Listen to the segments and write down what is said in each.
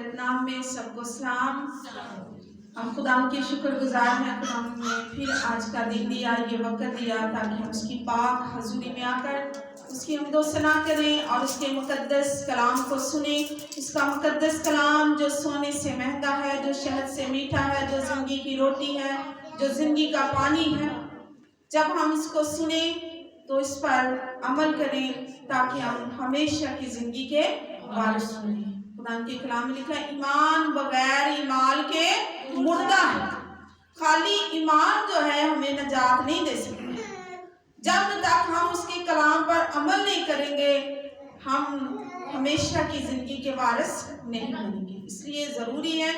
बरकत नाम में सबको सलाम। हम खुदा के शुक्रगुजार हैं, खुदा ने फिर आज का दिन दिया, ये वक्त दिया ताकि हम उसकी पाक हजूरी में आकर उसकी हम्दो सना करें और उसके मुकद्दस कलाम को सुने। उसका मुकद्दस कलाम जो सोने से महंगा है, जो शहद से मीठा है, जो जिंदगी की रोटी है, जो जिंदगी का पानी है। जब हम इसको सुने तो इस पर अमल करें ताकि हम हमेशा की जिंदगी के वारिस बने। खुदा के कलाम में लिखा है, ईमान बगैर ईमान के मुर्दा है। खाली ईमान जो है हमें नजात नहीं दे सकता। जब तक हम उसके कलाम पर अमल नहीं करेंगे हम हमेशा की जिंदगी के वारिस नहीं बनेंगे। इसलिए ज़रूरी है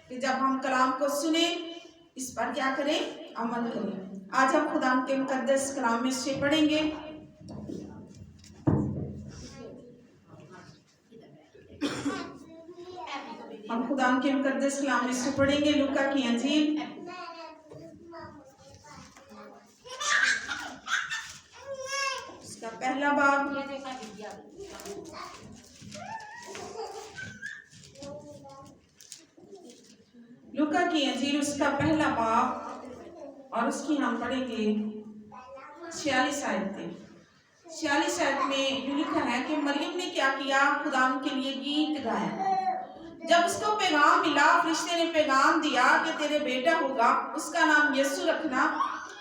कि जब हम कलाम को सुने इस पर क्या करें, अमल करें। आज हम खुदा के मुकद्दस कलाम में से पढ़ेंगे। हम खुदा के मुकद्दस कलाम में से पढ़ेंगे लूका की अंजील उसका पहला बाब। लूका की अंजील उसका पहला बाब और उसकी हम पढ़ेंगे 46 आयतें। 46 आयत में लिखा है कि मरियम ने क्या किया, खुदा के लिए गीत गाया। जब उसको पैगाम मिला, फरिश्ते ने पैगाम दिया कि तेरे बेटा होगा, उसका नाम यीशु रखना,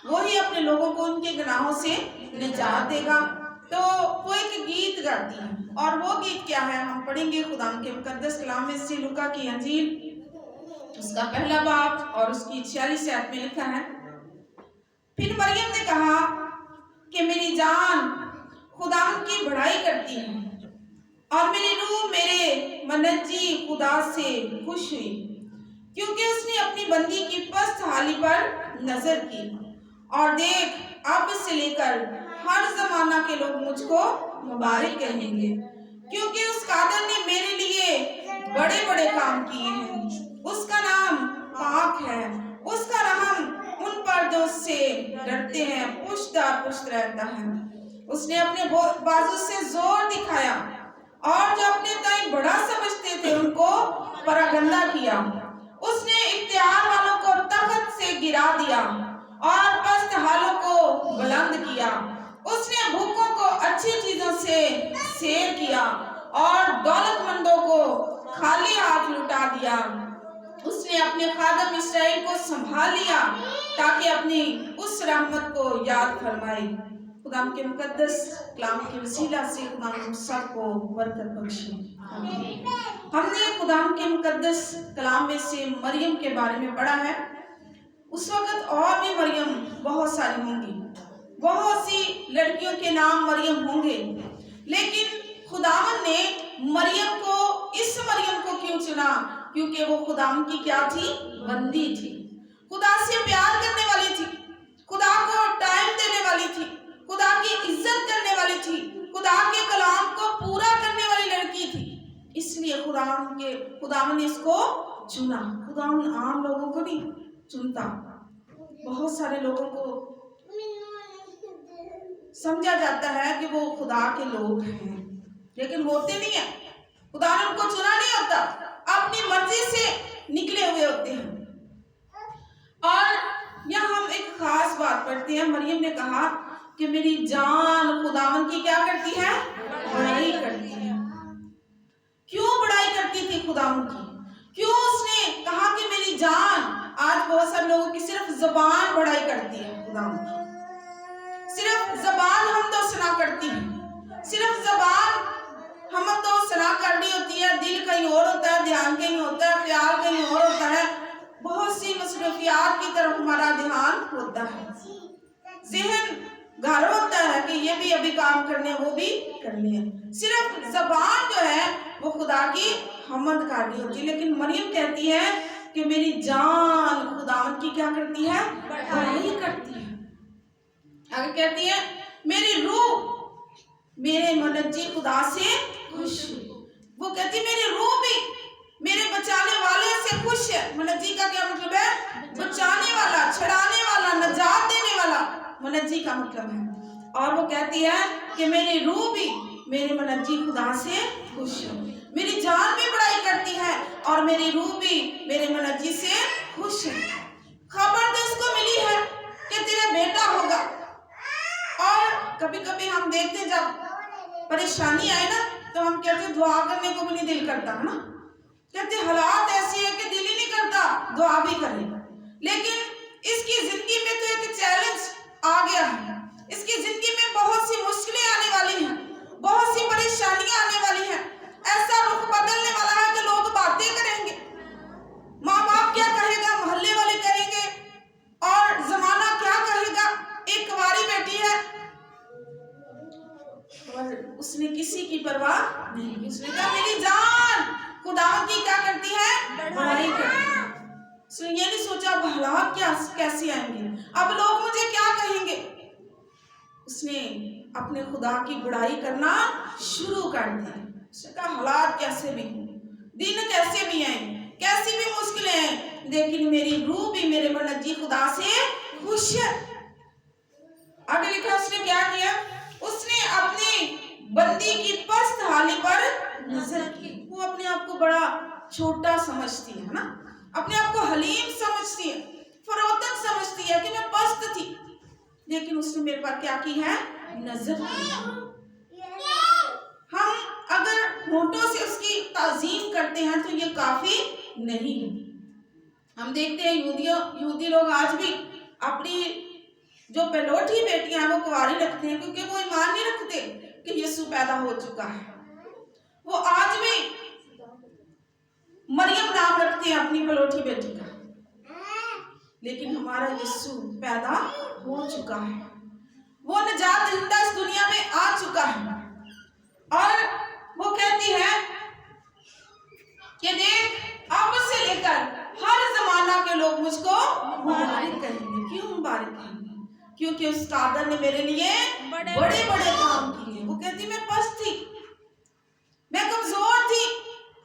वो ही अपने लोगों को उनके गुनाहों से निजात देगा। तो वो एक गीत गाती है और वो गीत क्या है हम पढ़ेंगे खुदा के मुकद्दस कलाम में से लूका की अंजील उसका पहला बाब और उसकी 46 आयत में लिखा है, फिर मरियम ने कहा कि मेरी जान खुदा की बढ़ाई करती है और मेरी रूह मेरे मनज्जी खुदा से खुश हुई, क्योंकि उसने अपनी बंदी की पस्त हाली पर नजर की। और देख, अब से लेकर हर जमाना के लोग मुझको मुबारक कहेंगे, क्योंकि उस कादर ने मेरे लिए बड़े बड़े काम किए हैं। उसका नाम पाक है, उसका रहम उन पर जो उससे डरते हैं पुष्ट रहता है। उसने अपने बाजू से जोर दिखाया और जो अपने ताई बड़ा समझते थे उनको परागंदा किया। उसने इख्तियार वालों को तख्त से गिरा दिया और पस्त हालों को बुलंद किया। उसने भूखों को अच्छी चीजों से सैर किया और दौलतमंदों को खाली हाथ लुटा दिया। उसने अपने खादम इस्राएल को संभाल लिया ताकि अपनी उस रहमत को याद फरमाए। खुदा के मुकद्दस कलाम के वसीला से खुदा हम सबको बरकत बख्शे। हमने खुदा के मुकद्दस कलाम में से मरियम के बारे में पढ़ा है। उस वक्त और भी मरियम बहुत सारी होंगी, बहुत सी लड़कियों के नाम मरियम होंगे, लेकिन खुदावन ने मरियम को, इस मरियम को क्यों चुना? क्योंकि वो खुदावन की क्या थी? बंदी थी, खुदा से प्यार करने वाली थी, खुदा को टाइम देने वाली थी, खुदा की इज्जत करने वाली थी, खुदा के कलाम को पूरा करने वाली लड़की थी। इसलिए खुदावन ने इसको चुना। खुदावन आम लोगों को नहीं चुनता। बहुत सारे लोगों को समझा जाता है कि वो खुदा के लोग हैं, लेकिन होते नहीं है। खुदा ने उनको चुना नहीं होता, अपनी मर्जी से निकले हुए होते हैं। और यहाँ हम एक खास बात पढ़ते हैं। मरियम ने कहा कि मेरी जान खुदावन की क्या करती है? बढ़ाई करती है। क्यों बढ़ाई करती थी खुदावन की? क्यों उसने कहा कि मेरी जान? आज बहुत सारे लोगों की सिर्फ जबान बढ़ाई करती है खुदावन की, सिर्फ जबान हम तो सुना करती है, सिर्फ जबान हम तो सुना करनी होती है, दिल कहीं और होता है, ध्यान कहीं होता है, ख्याल कहीं और होता है, बहुत सी मसरूफियात की तरफ हमारा ध्यान होता है, ज़हन घर होता है कि ये भी अभी काम करने वो भी करने हैं। सिर्फ जबान जो है वो खुदा की हमद करनी होती है। लेकिन मरियम कहती है कि मेरी जान खुदावन की क्या करती है? बढ़ाई करती है। आगे कहती है मेरी रूह मेरे मनज्जी खुदा से खुश। वो कहती मेरी रूह भी मेरे बचाने वाले से खुश है। मनज्जी का क्या मतलब है? बचाने वाला, छड़ाने वाला, नजात देने वाला मनज्जी का मतलब है। और वो कहती है कि मेरी रूह भी मेरे मनज्जी खुदा से खुश है। मेरी जान भी बड़ाई करती है और मेरी रूह भी मेरे मनजी से खुश है। खबर तो इसको मिली है कि तेरा बेटा होगा। और कभी कभी हम देखते हैं जब परेशानी आए ना तो हम कहते दुआ करने को भी नहीं दिल करता है ना, कहते हालात ऐसी है कि दिल ही नहीं करता दुआ भी करें। लेकिन इसकी जिंदगी में तो एक चैलेंज आ गया है, इसकी जिंदगी में बहुत सी मुश्किलें आने वाली हैं, बहुत सी परेशानियां आने वाली हैं। ऐसा रुख बदलने वाला है कि लोग बातें करेंगे, माँ बाप क्या कहेगा, मोहल्ले वाले कहेंगे, और जमाना क्या कहेगा। एक कुंवारी बेटी है और उसने किसी की परवाह नहीं की। उसने कहा मेरी जान खुदा की क्या करती है, बढ़ाई करती है। उसने ये नहीं सोचा भला क्या कैसे आएंगे, अब लोग मुझे क्या कहेंगे। उसने अपने खुदा की बुराई करना शुरू कर दिया। उसने कहा हालात कैसे भी हों, दिन कैसे भी आए, कैसी भी मुश्किलें हैं, लेकिन मेरी रूह भी मेरे मनजी खुदा से खुश है। आगे लिखा उसने क्या किया, उसने अपनी बंदी की पस्त हाली पर नजर की। वो अपने आप को बड़ा छोटा समझती है ना, अपने आप को हलीम समझती है, फरोख्त समझती है कि मैं पस्त थी, लेकिन उसने मेरे पर क्या की है, नजर की। हम अगर होठों से उसकी ताजीम करते हैं तो ये काफी नहीं है। हम देखते हैं यहूदी लोग आज भी अपनी जो पहलोठी बेटियां हैं वो कुंवारी रखते हैं, क्योंकि वो ईमान नहीं रखते कि यीशु पैदा हो चुका है। वो आज भी मरियम नाम रखते हैं अपनी पहलोठी बेटी का, लेकिन हमारा यीशु पैदा हो चुका है, वो निजात दहिंदा इस दुनिया में आ चुका है। और वो कहती है कि देख अब से लेकर हर जमाना के लोग मुझको मुबारक कहेंगे। क्यों मुबारक कहेंगे? क्योंकि उस कादर ने मेरे लिए बड़े बड़े काम किए। वो कहती मैं पस्त थी, मैं कमजोर थी,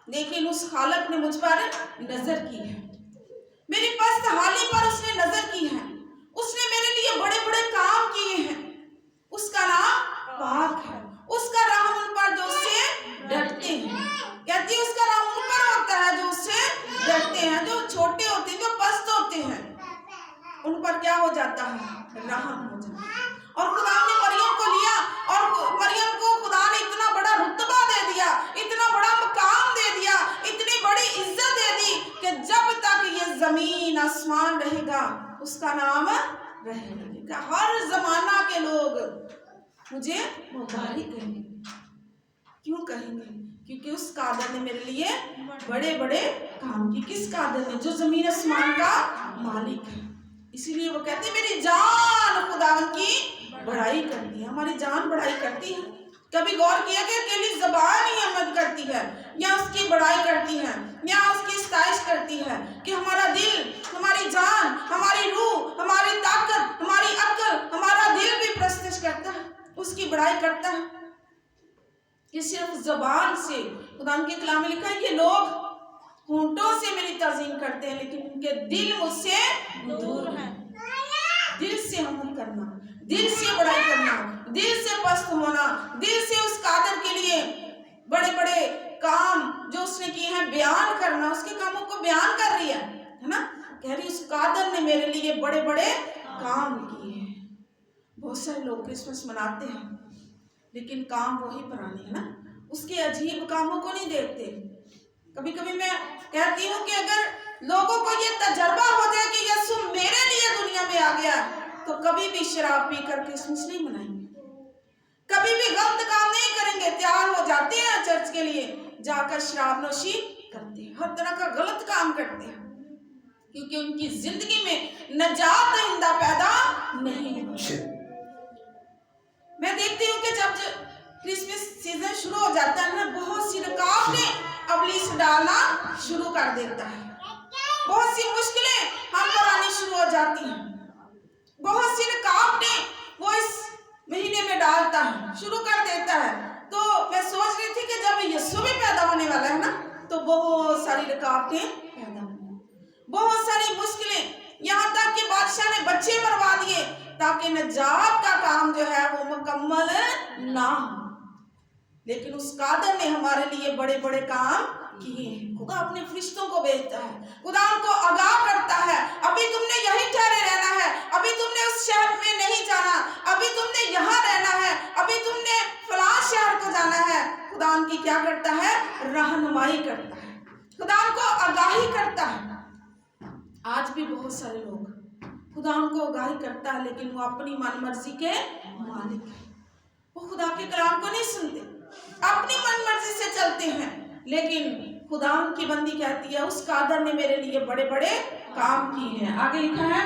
लेकिन उस खालक ने मुझ पर नजर की है, मेरी पस्त हाली पर उसने नजर की है, उसने मेरे लिए बड़े बड़े काम किए हैं। उसका नाम पाक है, उसका रहम उन पर जो उससे डरते हैं। कहती है उसका रहम उन पर होता है जो उससे डरते हैं, जो छोटे होते हैं, जो पस्त होते हैं, उन पर क्या हो जाता है, रहम हो जाता है। और खुदा ने मरियम को लिया और मरियम को खुदा ने इतना बड़ा रुतबा दे दिया, इतना बड़ा मकाम दे दिया, इतनी बड़ी इज्जत दे दी कि जब तक ये जमीन आसमान रहेगा उसका नाम रहेगा। हर जमाना के लोग मुझे मुबारक कहेंगे। क्यों कहेंगे? क्योंकि उस कादर ने मेरे लिए बड़े बड़े काम किए। किस कादर ने? जो जमीन आसमान का मालिक है। इसीलिए वो कहते हैं मेरी जान खुदावन की बढ़ाई करती है। हमारी जान बढ़ाई करती है। कभी गौर किया कि अकेली ज़बान ही हमद करती है या उसकी बढ़ाई करती है या उसकी सताइश करती है, कि हमारा दिल, हमारी जान, हमारी रूह, हमारी ताकत, हमारी अक्ल, हमारा दिल भी प्रस्तुत करता है, उसकी बढ़ाई करता है। कि सिर्फ ज़बान से, खुदा के कलाम में लिखा है, ये लोग होंठों से मेरी ताज़ीम करते हैं लेकिन उनके दिल मुझसे दूर है। दिल से हमद करना, दिल से बढ़ाई करना, दिल से पस्त होना, दिल से उस कादर के लिए बड़े बड़े काम जो उसने किए हैं बयान करना, उसके कामों को बयान कर रही है ना। कह रही उस कादर ने मेरे लिए बड़े बड़े काम किए हैं। बहुत सारे लोग क्रिसमस मनाते हैं लेकिन काम वही पुराने है ना, उसके अजीब कामों को नहीं देखते। कभी कभी मैं कहती हूँ कि अगर लोगों को ये तजर्बा हो जाए कि यीशु मेरे लिए दुनिया में आ गया, तो कभी भी शराब पीकर क्रिसमस नहीं मनाएंगे, कभी भी गलत काम नहीं करेंगे। तैयार हो जाते हैं चर्च के लिए, जाकर शराब नोशी करते हैं, हर तरह का गलत काम करते हैं, क्योंकि उनकी जिंदगी में नजात दहिंदा पैदा नहीं हुआ। मैं देखती हूँ कि जब क्रिसमस सीजन शुरू हो जाता है ना, बहुत सी रुकावटें इब्लीस डालना शुरू कर देता है, बहुत सी मुश्किलें हम पर आनी शुरू हो जाती हैं, बहुत सी रुकावटें वो इस महीने में डालता है, शुरू कर देता है। तो मैं सोच रही थी कि जब यीशु भी पैदा होने वाला है ना, तो बहुत सारी रुकावटें पैदा होंगी, बहुत सारी मुश्किलें, यहाँ तक कि बादशाह ने बच्चे मरवा दिए ताकि नजात का काम जो है वो मुकम्मल ना हो। लेकिन उस कादर ने हमारे लिए बड़े बड़े काम किए हैं। خدا اپنے فرشتوں کو بھیجتا ہے، خدا ان کو آگاہ کرتا ہے، ابھی تم نے یہی ٹھہرے رہنا ہے، ابھی تم نے اس شہر میں نہیں جانا، ابھی تم نے یہاں رہنا ہے، ابھی تم نے فلاں شہر کو جانا ہے۔ خدا ان کی کیا کرتا ہے؟ رہنمائی کرتا ہے، خدا ان کو آگاہی کرتا ہے۔ آج بھی بہت سارے لوگ خدا ان کو آگاہی کرتا ہے لیکن وہ اپنی من مرضی کے مالک ہیں، وہ خدا کے کلام کو نہیں سنتے، اپنی من مرضی سے چلتے ہیں۔ لیکن خدا ان کی بندی کہتی ہے اس قادر نے میرے لیے بڑے بڑے کام کیے ہیں۔ آگے لکھا ہے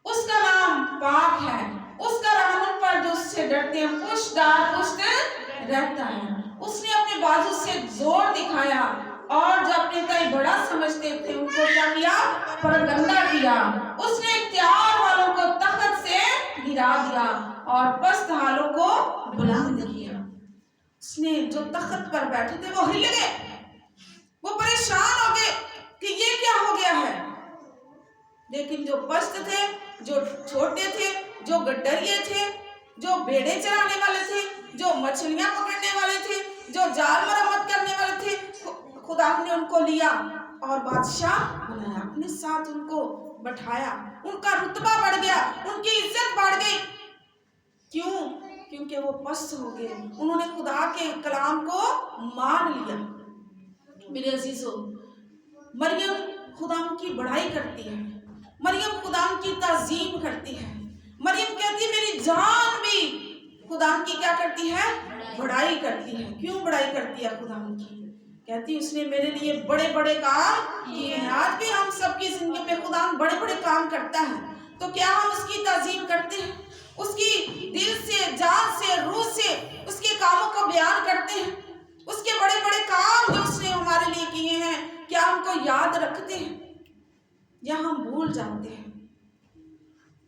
اس کا نام پاک ہے، اس کا رحم ان پر جو اس سے ڈرتے ہیں پشت دار پشت رہتا ہے۔ اس نے اپنے بازو سے زور دکھایا اور جو اپنے تئیں بڑا سمجھتے تھے ان کو کیا کیا؟ پرگندہ کیا۔ اس نے اختیار والوں کو تخت سے گرا دیا اور پست حالوں کو بلند کیا۔ اس نے جو تخت پر بیٹھے تھے وہ ہل گئے، وہ پریشان ہو گئے کہ یہ کیا ہو گیا ہے، لیکن جو پست تھے، جو چھوٹے تھے، جو گڈریے تھے، جو بھیڑیں چرانے والے تھے، جو مچھلیاں پکڑنے والے تھے، جو جال مرمت کرنے والے تھے، خدا نے ان کو لیا اور بادشاہ بنایا، اپنے ساتھ ان کو بٹھایا، ان کا رتبہ بڑھ گیا، ان کی عزت بڑھ گئی۔ کیوں؟ کیونکہ وہ پست ہو گئے، انہوں نے خدا کے کلام کو مان لیا۔ میرے عزیزو، مریم خدا کی بڑائی کرتی ہے، مریم خدا کی تعظیم کرتی ہے، مریم کہتی ہے میری جان بھی خدا کی کیا کرتی ہے؟ بڑائی کرتی ہے۔ کیوں بڑائی کرتی ہے خدا کی؟ کہتی اس نے میرے لیے بڑے بڑے کام کیے ہیں۔ آج بھی ہم سب کی زندگی میں خدا بڑے بڑے کام کرتا ہے، تو کیا ہم اس کی تعظیم کرتے ہیں؟ اس کی دل سے، جان سے، روح سے اس کے کاموں کو بیان کرتے ہیں؟ اس کے بڑے بڑے کام جو اس نے ہمارے لیے کیے ہیں کیا ہم کو یاد رکھتے ہیں یا ہم بھول جاتے ہیں؟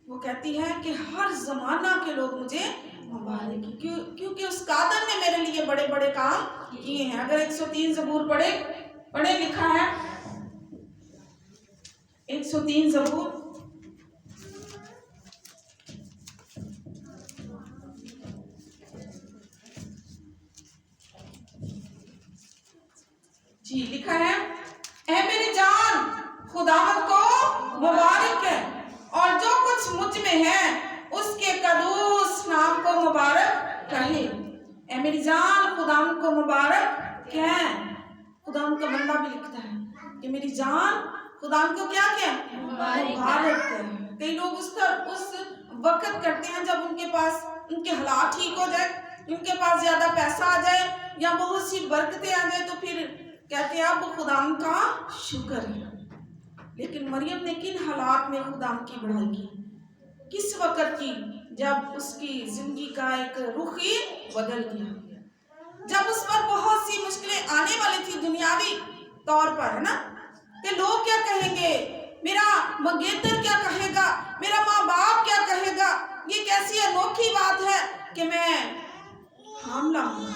وہ کہتی ہے کہ ہر زمانہ کے لوگ مجھے مبارک ہیں، کیونکہ اس قادر نے میرے لیے بڑے بڑے کام کیے ہیں۔ اگر 103 زبور پڑھے لکھا ہے 103 زبور جی لکھا ہے اے میری جان خداوند کو مبارک ہے اور جو کچھ مجھ میں ہے اس کے قدوس نام کو مبارک کہے۔ اے میری جان خداوند کو مبارک کہے۔ خداوند کا بندہ بھی لکھتا ہے کہ میری جان خداوند کو کیا کہے؟ مبارک کہے۔ کئی لوگ اس وقت کرتے ہیں جب ان کے پاس ان کے حالات ٹھیک ہو جائے، ان کے پاس زیادہ پیسہ آ جائے یا بہت سی برکتیں آ جائے تو پھر کہتے ہیں اب خداوند کا شکر ہے۔ لیکن مریم نے کن حالات میں خداوند کی بڑائی کی؟ کس وقت کی؟ جب اس کی زندگی کا ایک رخ ہی بدل گیا، جب اس پر بہت سی مشکلیں آنے والی تھی دنیاوی طور پر، ہے نا، کہ لوگ کیا کہیں گے، میرا مگیتر کیا کہے گا، میرا ماں باپ کیا کہے گا، یہ کیسی انوکھی بات ہے کہ میں حاملہ ہوں۔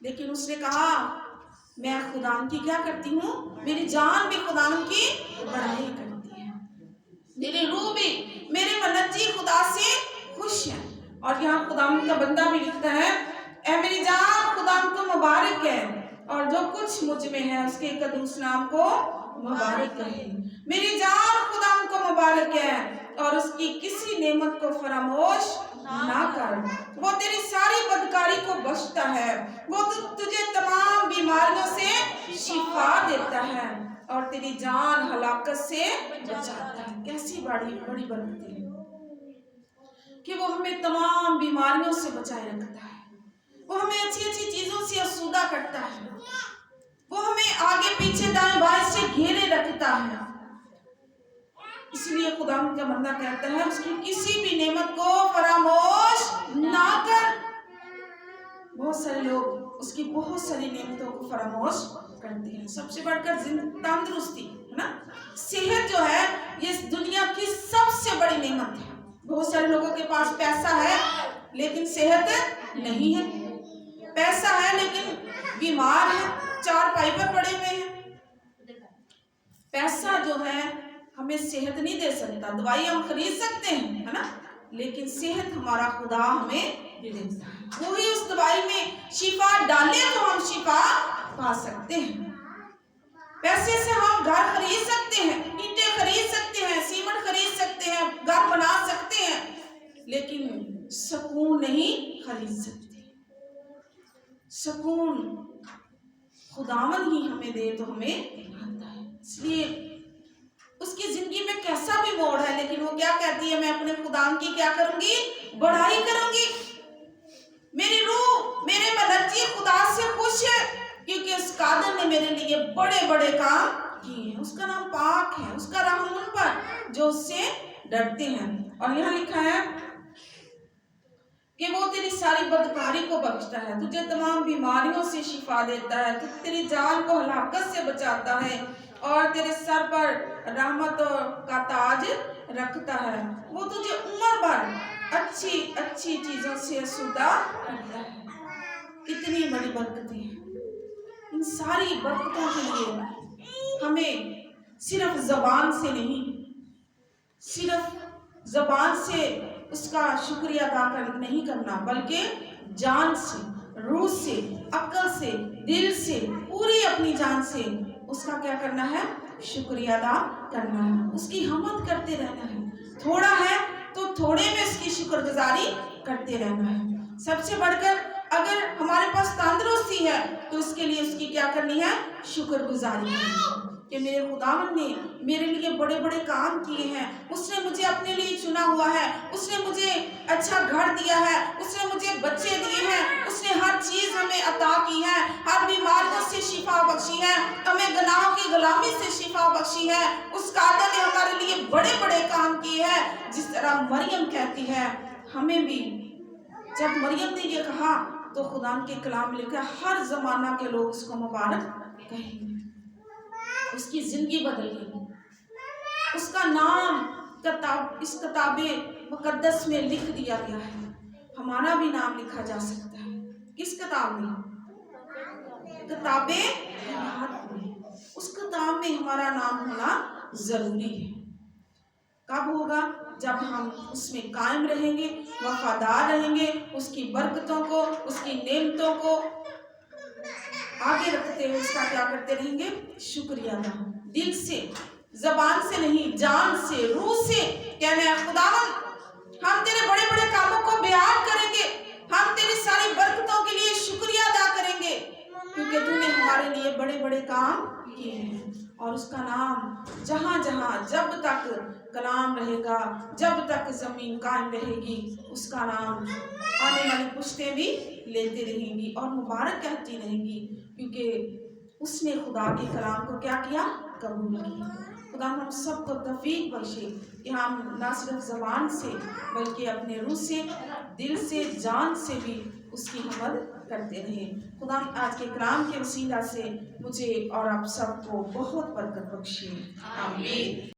لیکن اس نے کہا میں خداوند کی کیا کرتی ہوں؟ میری جان بھی خداوند کی بڑائی کرتی ہے، میری روح بھی میرے منجی خدا سے خوش ہے۔ اور یہاں خداوند کا بندہ بھی لکھتا ہے اے میری جان خداوند کو مبارک ہے اور جو کچھ مجھ میں ہے اس کے قدوس نام کو مبارک ہے۔ میری جان خداوند کو مبارک ہے اور اس کی کسی نعمت کو فراموش نہ کر، وہ تیری ساری بدکاری کو بخشتا ہے، وہ تجھے تمام بیماریوں سے شفا دیتا ہے اور تیری جان ہلاکت سے بچاتا ہے۔ کیسی بڑی برکت ہے کہ وہ ہمیں تمام بیماریوں سے بچائے رکھتا ہے، وہ ہمیں اچھی اچھی چیزوں سے آسودہ کرتا ہے، وہ ہمیں آگے پیچھے دائیں بائیں سے گھیرے رکھتا ہے۔ اس لیے خداوند کا بندہ کہتا ہے اس کی کسی بھی نعمت کو فراموش نہ کر۔ بہت سارے لوگ اس کی بہت ساری نعمتوں کو فراموش کرتے ہیں، سب سے بڑھ کر تندرستی، ہے نا، صحت جو ہے یہ دنیا کی سب سے بڑی نعمت ہے۔ بہت سارے لوگوں کے پاس پیسہ ہے لیکن صحت نہیں ہے، پیسہ ہے لیکن بیمار ہے، چار پائی پر پڑے ہوئے ہیں۔ پیسہ جو ہے ہمیں صحت نہیں دے سکتا، دوائی ہم خرید سکتے ہیں، ہے نا، لیکن صحت ہمارا خدا ہمیں दे देता है। वही उस दवाई में शिफा डाले तो हम शिफा पा सकते हैं। पैसे से हम घर खरीद सकते हैं, ईंटें खरीद सकते हैं, सीमेंट खरीद सकते हैं, घर बना सकते हैं, लेकिन सुकून नहीं खरीद सकते। सुकून खुदावन ही हमें दे तो हमें आता है। इसलिए उसकी जिंदगी में कैसा भी मोड़ है, लेकिन वो क्या कहती है, मैं अपने खुदावन की क्या करूंगी, बढ़ाई करूंगी। मेरी रूह मेरे में नची खुदा से खुश है, क्योंकि उस कादर ने मेरे लिए बड़े बड़े काम किए हैं। उसका नाम पाक है, उसका रहम उन पर जो उससे डरते हैं। और यहाँ लिखा है कि वो तेरी सारी बदकारी को बख्शता है, तुझे तमाम बीमारियों से शिफा देता है, तू तेरी जान को हलाकत से बचाता है और तेरे सर पर रहमत का ताज रखता है। वो तुझे उम्र भर अच्छी अच्छी चीजों से आसूदा करता है। कितनी बड़ी बरकतें हैं। इन सारी बरकतों के लिए हमें सिर्फ जबान से नहीं, सिर्फ जबान से उसका शुक्रिया अदा नहीं करना, बल्कि जान से, रूह से, अक्ल से, दिल से, पूरी अपनी जान से उसका क्या करना है, शुक्रिया अदा करना है, उसकी हमद करते रहना है। थोड़ा है तो थोड़े में उसकी शुक्रगुजारी करते रहना है। सबसे बढ़कर अगर हमारे पास तंदुरुस्ती है तो उसके लिए उसकी क्या करनी है, शुक्रगुजारी करनी है कि मेरे खुदावन ने मेरे लिए बड़े बड़े काम किए हैं, उसने मुझे अपने लिए चुना हुआ है, उसने मुझे अच्छा घर दिया है, उसने मुझे बच्चे दिए हैं, उसने हर चीज हमें अता की है, हर बीमारियों से शिफा बख्शी है, हमें गुनाहों की गुलामी से शिफा बख्शी है। उस कादर ने हमारे लिए बड़े बड़े काम किए हैं। जिस तरह मरियम कहती है, हमें भी जब मरियम ने ये कहा तो खुदा के कलाम में लिखा, हर जमाना के लोग उसको मुबारक कहेंगे। उसकी जिंदगी बदल गई। उसका नाम इस किताबे मुकद्दस में लिख दिया गया है। हमारा भी नाम लिखा जा सकता है। किस किताब में? किताबे हयात में। उस किताब में हमारा नाम होना जरूरी है। कब होगा? जब हम उसमें कायम रहेंगे, वफादार रहेंगे, उसकी बरकतों को, उसकी नेमतों को आगे रखते हुए उसका क्या करते रहेंगे, शुक्रिया अदा, दिल से, जबान से नहीं, जान से, रूह से कहने हैं, खुदावन हम तेरे बड़े बड़े कामों को बयान करेंगे, हम तेरी सारी बरकतों के लिए शुक्रिया अदा करेंगे, क्योंकि तूने हमारे लिए बड़े बड़े काम किए हैं। और उसका नाम जहां जहां जब तक कलाम रहेगा, जब तक जमीन कायम रहेगी, उसका नाम आने वाली पुश्तें भी लेते रहेंगी और मुबारक कहती रहेंगी, क्योंकि उसने खुदा के कलाम को क्या किया, कबूल किया। खुदा हम सबको तौफीक बख्शे कि हम न सिर्फ ज़बान से बल्कि अपने रूह से, दिल से, जान से भी उसकी हमद करते रहें। खुदा आज के कलाम के वसीला से मुझे और आप सबको बहुत बरकत बख्शे। आमीन।